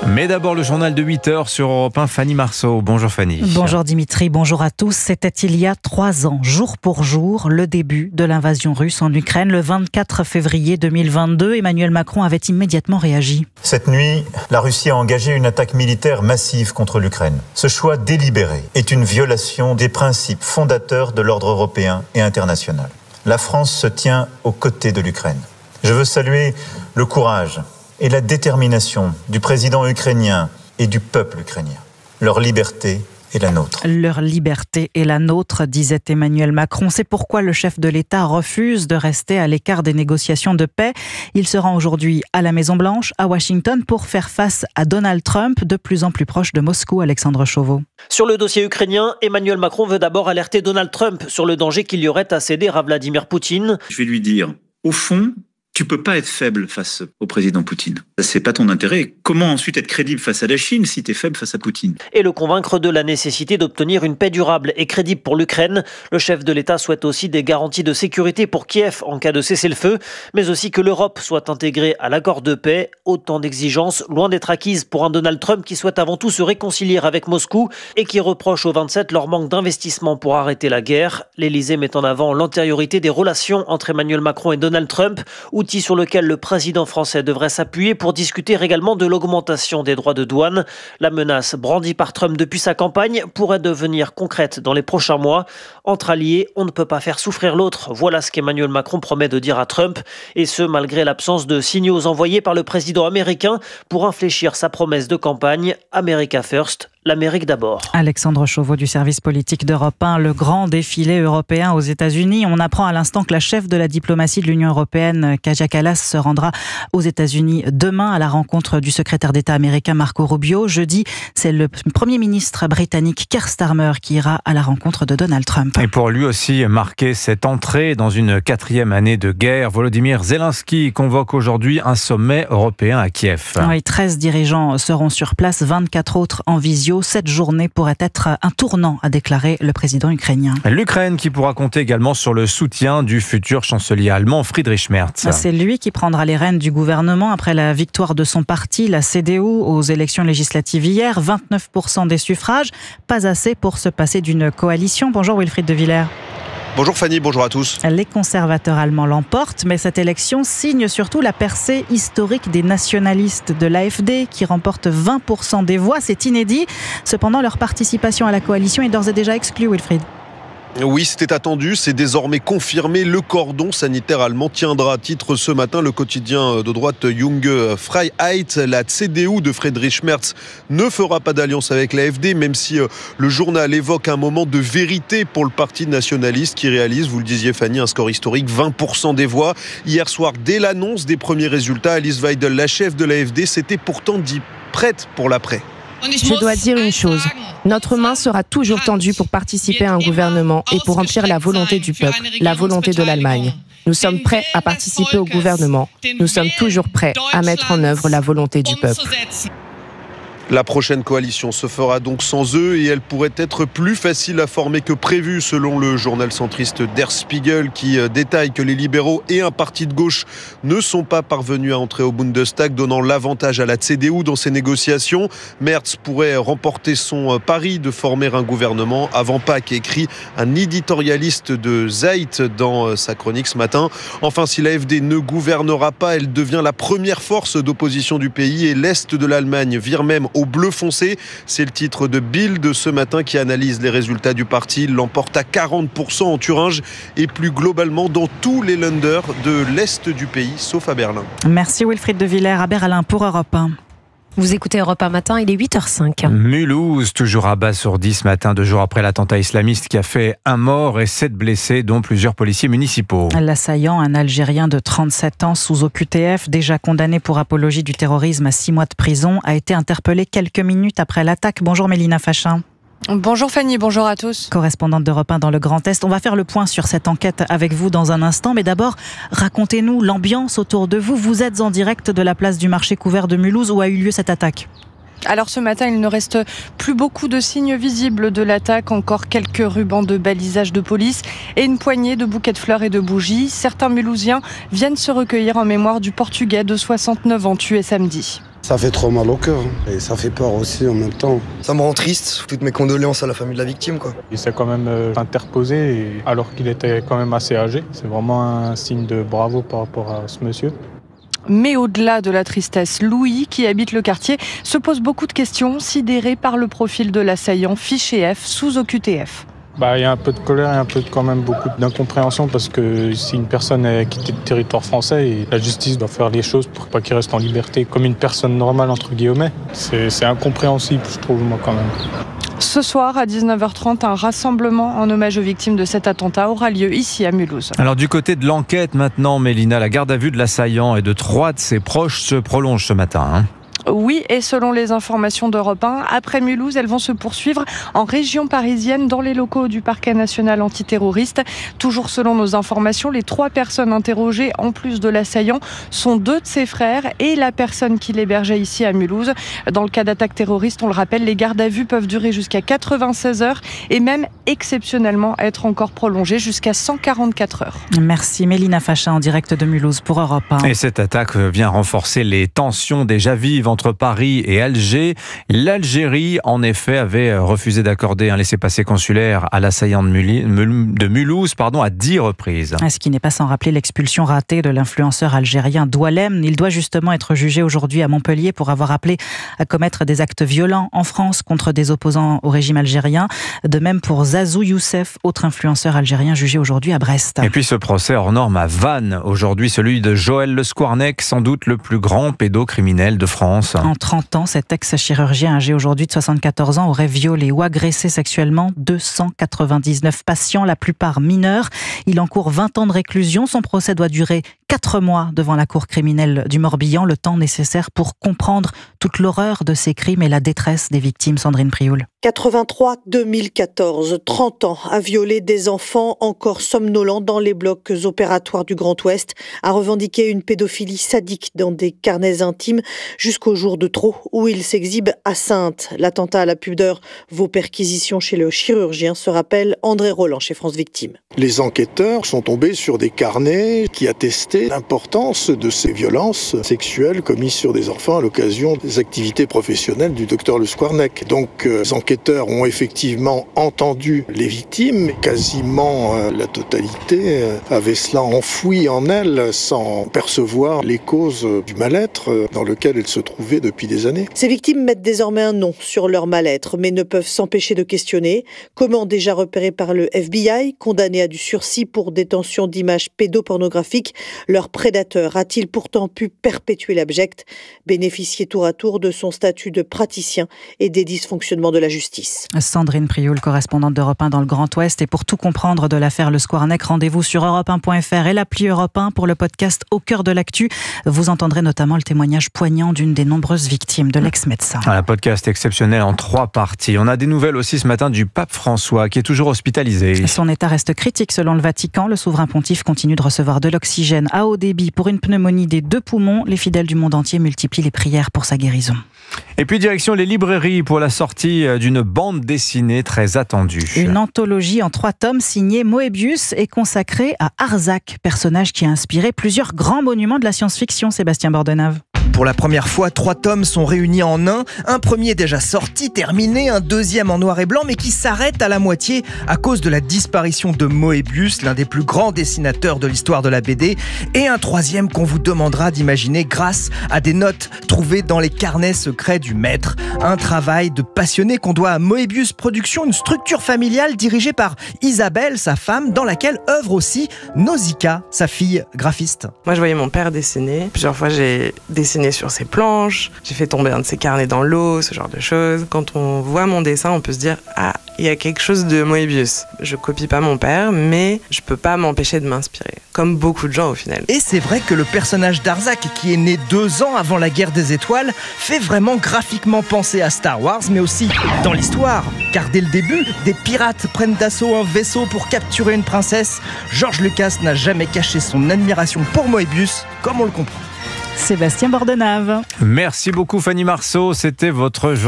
Mais d'abord le journal de 8h sur Europe 1, Fanny Marceau. Bonjour Fanny. Bonjour Dimitri, bonjour à tous. C'était il y a 3 ans, jour pour jour, le début de l'invasion russe en Ukraine. Le 24 février 2022, Emmanuel Macron avait immédiatement réagi. Cette nuit, la Russie a engagé une attaque militaire massive contre l'Ukraine. Ce choix délibéré est une violation des principes fondateurs de l'ordre européen et international. La France se tient aux côtés de l'Ukraine. Je veux saluer le courage et la détermination du président ukrainien et du peuple ukrainien. Leur liberté est la nôtre. Leur liberté est la nôtre, disait Emmanuel Macron. C'est pourquoi le chef de l'État refuse de rester à l'écart des négociations de paix. Il se rend aujourd'hui à la Maison-Blanche, à Washington, pour faire face à Donald Trump, de plus en plus proche de Moscou. Alexandre Chauveau. Sur le dossier ukrainien, Emmanuel Macron veut d'abord alerter Donald Trump sur le danger qu'il y aurait à céder à Vladimir Poutine. Je vais lui dire, au fond, tu peux pas être faible face au président Poutine. C'est pas ton intérêt. Comment ensuite être crédible face à la Chine si t'es faible face à Poutine? Et le convaincre de la nécessité d'obtenir une paix durable et crédible pour l'Ukraine. Le chef de l'État souhaite aussi des garanties de sécurité pour Kiev en cas de cessez-le-feu, mais aussi que l'Europe soit intégrée à l'accord de paix. Autant d'exigences loin d'être acquises pour un Donald Trump qui souhaite avant tout se réconcilier avec Moscou et qui reproche aux 27 leur manque d'investissement pour arrêter la guerre. L'Élysée met en avant l'antériorité des relations entre Emmanuel Macron et Donald Trump, outil sur lequel le président français devrait s'appuyer pour discuter également de l'augmentation des droits de douane. La menace brandie par Trump depuis sa campagne pourrait devenir concrète dans les prochains mois. Entre alliés, on ne peut pas faire souffrir l'autre. Voilà ce qu'Emmanuel Macron promet de dire à Trump, et ce malgré l'absence de signaux envoyés par le président américain pour infléchir sa promesse de campagne « America First ». L'Amérique d'abord. Alexandre Chauveau du service politique d'Europe 1, le grand défilé européen aux États-Unis. On apprend à l'instant que la chef de la diplomatie de l'Union européenne, Kaja Kallas, se rendra aux États-Unis demain à la rencontre du secrétaire d'État américain Marco Rubio. Jeudi, c'est le Premier ministre britannique Keir Starmer qui ira à la rencontre de Donald Trump. Et pour lui aussi marquer cette entrée dans une 4e année de guerre, Volodymyr Zelensky convoque aujourd'hui un sommet européen à Kiev. Oui, 13 dirigeants seront sur place, 24 autres en visio. Cette journée pourrait être un tournant, a déclaré le président ukrainien. L'Ukraine qui pourra compter également sur le soutien du futur chancelier allemand Friedrich Merz. C'est lui qui prendra les rênes du gouvernement après la victoire de son parti, la CDU, aux élections législatives hier. 29% des suffrages, pas assez pour se passer d'une coalition. Bonjour Wilfried de Villers. Bonjour Fanny, bonjour à tous. Les conservateurs allemands l'emportent, mais cette élection signe surtout la percée historique des nationalistes de l'AfD qui remportent 20% des voix. C'est inédit. Cependant, leur participation à la coalition est d'ores et déjà exclue, Wilfried. Oui, c'était attendu, c'est désormais confirmé. Le cordon sanitaire allemand tiendra. Titre ce matin le quotidien de droite Junge Freiheit. La CDU de Friedrich Merz ne fera pas d'alliance avec l'AfD, même si le journal évoque un moment de vérité pour le parti nationaliste qui réalise, vous le disiez Fanny, un score historique, 20% des voix. Hier soir, dès l'annonce des premiers résultats, Alice Weidel, la chef de l'AfD, s'était pourtant dit prête pour l'après. Je dois dire une chose, notre main sera toujours tendue pour participer à un gouvernement et pour remplir la volonté du peuple, la volonté de l'Allemagne. Nous sommes prêts à participer au gouvernement. Nous sommes toujours prêts à mettre en œuvre la volonté du peuple. La prochaine coalition se fera donc sans eux et elle pourrait être plus facile à former que prévu selon le journal centriste Der Spiegel qui détaille que les libéraux et un parti de gauche ne sont pas parvenus à entrer au Bundestag, donnant l'avantage à la CDU dans ces négociations. Merz pourrait remporter son pari de former un gouvernement avant Pâques, écrit un éditorialiste de Zeit dans sa chronique ce matin. Enfin, si l'AfD ne gouvernera pas, elle devient la première force d'opposition du pays et l'Est de l'Allemagne vire même au bleu foncé. C'est le titre de Bild ce matin qui analyse les résultats du parti. Il l'emporte à 40% en Thuringe et plus globalement dans tous les Länder de l'Est du pays, sauf à Berlin. Merci Wilfried de Villers à Berlin pour Europe 1. Vous écoutez Europe 1 matin, il est 8h05. Mulhouse, toujours abasourdi ce matin, 2 jours après l'attentat islamiste qui a fait 1 mort et 7 blessés, dont plusieurs policiers municipaux. L'assaillant, un Algérien de 37 ans sous OQTF, déjà condamné pour apologie du terrorisme à 6 mois de prison, a été interpellé quelques minutes après l'attaque. Bonjour Mélina Fachin. Bonjour Fanny, bonjour à tous. Correspondante d'Europe 1 dans le Grand Est. On va faire le point sur cette enquête avec vous dans un instant. Mais d'abord, racontez-nous l'ambiance autour de vous. Vous êtes en direct de la place du marché couvert de Mulhouse où a eu lieu cette attaque. Alors ce matin, il ne reste plus beaucoup de signes visibles de l'attaque. Encore quelques rubans de balisage de police et une poignée de bouquets de fleurs et de bougies. Certains Mulhousiens viennent se recueillir en mémoire du Portugais de 69 ans tué samedi. Ça fait trop mal au cœur et ça fait peur aussi en même temps. Ça me rend triste, toutes mes condoléances à la famille de la victime, quoi. Il s'est quand même interposé alors qu'il était quand même assez âgé. C'est vraiment un signe de bravo par rapport à ce monsieur. Mais au-delà de la tristesse, Louis, qui habite le quartier, se pose beaucoup de questions, sidéré par le profil de l'assaillant fiché F sous OQTF. Il y a un peu de colère et un peu quand même beaucoup d'incompréhension parce que si une personne est quittée du territoire français, et la justice doit faire les choses pour pas qu'il reste en liberté comme une personne normale entre guillemets. C'est incompréhensible, je trouve, moi, quand même. Ce soir, à 19h30, un rassemblement en hommage aux victimes de cet attentat aura lieu ici à Mulhouse. Alors du côté de l'enquête maintenant, Mélina, la garde à vue de l'assaillant et de 3 de ses proches se prolonge ce matin. Oui, et selon les informations d'Europe 1, après Mulhouse, elles vont se poursuivre en région parisienne dans les locaux du parquet national antiterroriste. Toujours selon nos informations, les 3 personnes interrogées, en plus de l'assaillant, sont 2 de ses frères et la personne qui l'hébergeait ici à Mulhouse. Dans le cas d'attaque terroriste, on le rappelle, les gardes à vue peuvent durer jusqu'à 96 heures et même exceptionnellement être encore prolongées jusqu'à 144 heures. Merci Mélina Fachin en direct de Mulhouse pour Europe 1. Et cette attaque vient renforcer les tensions déjà vives entre Paris et Alger. L'Algérie, en effet, avait refusé d'accorder un laissez-passer consulaire à l'assaillant de Mulhouse à 10 reprises. Ce qui n'est pas sans rappeler l'expulsion ratée de l'influenceur algérien Doualem. Il doit justement être jugé aujourd'hui à Montpellier pour avoir appelé à commettre des actes violents en France contre des opposants au régime algérien. De même pour Zazou Youssef, autre influenceur algérien jugé aujourd'hui à Brest. Et puis ce procès hors norme à Vannes. Aujourd'hui, celui de Joël Le Squarnec, sans doute le plus grand pédocriminel de France. En 30 ans, cet ex-chirurgien âgé aujourd'hui de 74 ans aurait violé ou agressé sexuellement 299 patients, la plupart mineurs. Il encourt 20 ans de réclusion. Son procès doit durer 4 mois devant la cour criminelle du Morbihan, le temps nécessaire pour comprendre toute l'horreur de ces crimes et la détresse des victimes. Sandrine Prioul. 83-2014, 30 ans, a violé des enfants encore somnolents dans les blocs opératoires du Grand Ouest, a revendiqué une pédophilie sadique dans des carnets intimes jusqu'au jour de trop où il s'exhibe à Saintes. L'attentat à la pudeur vaut perquisition chez le chirurgien, se rappelle André Roland chez France Victimes. Les enquêteurs sont tombés sur des carnets qui attestaient l'importance de ces violences sexuelles commises sur des enfants à l'occasion des activités professionnelles du docteur Le Squarnec. Donc, les enquêteurs ont effectivement entendu les victimes. Quasiment la totalité avait cela enfoui en elles sans percevoir les causes du mal-être dans lequel elles se trouvaient depuis des années. Ces victimes mettent désormais un nom sur leur mal-être, mais ne peuvent s'empêcher de questionner. Comment déjà repéré par le FBI, condamné à du sursis pour détention d'images pédopornographiques, leur prédateur a-t-il pourtant pu perpétuer l'abject, bénéficier tour à tour de son statut de praticien et des dysfonctionnements de la justice. Sandrine Prioul, correspondante d'Europe 1 dans le Grand Ouest. Et pour tout comprendre de l'affaire Le Squarnec, rendez-vous sur europe1.fr et l'appli Europe 1 pour le podcast Au cœur de l'actu. Vous entendrez notamment le témoignage poignant d'une des nombreuses victimes de l'ex-médecin. Un podcast exceptionnel en 3 parties. On a des nouvelles aussi ce matin du pape François qui est toujours hospitalisé. Son état reste critique selon le Vatican. Le souverain pontife continue de recevoir de l'oxygène à haut débit pour une pneumonie des 2 poumons. Les fidèles du monde entier multiplient les prières pour sa guérison. Et puis direction les librairies pour la sortie d'une bande dessinée très attendue. Une anthologie en 3 tomes signée Moebius est consacrée à Arzac, personnage qui a inspiré plusieurs grands monuments de la science-fiction. Sébastien Bordenave. Pour la première fois, 3 tomes sont réunis en un premier déjà sorti, terminé, un deuxième en noir et blanc, mais qui s'arrête à la moitié à cause de la disparition de Moebius, l'un des plus grands dessinateurs de l'histoire de la BD, et un 3e qu'on vous demandera d'imaginer grâce à des notes trouvées dans les carnets secrets du maître. Un travail de passionné qu'on doit à Moebius Productions, une structure familiale dirigée par Isabelle, sa femme, dans laquelle œuvre aussi Nausicaa, sa fille graphiste. Moi, je voyais mon père dessiner. Plusieurs fois, j'ai dessiné sur ses planches, j'ai fait tomber un de ses carnets dans l'eau, ce genre de choses. Quand on voit mon dessin, on peut se dire « Ah, il y a quelque chose de Moebius ». Je copie pas mon père, mais je peux pas m'empêcher de m'inspirer. Comme beaucoup de gens au final. Et c'est vrai que le personnage d'Arzac, qui est né 2 ans avant la guerre des étoiles, fait vraiment graphiquement penser à Star Wars, mais aussi dans l'histoire. Car dès le début, des pirates prennent d'assaut un vaisseau pour capturer une princesse. George Lucas n'a jamais caché son admiration pour Moebius, comme on le comprend. Sébastien Bordenave. Merci beaucoup Fanny Marceau, c'était votre journée.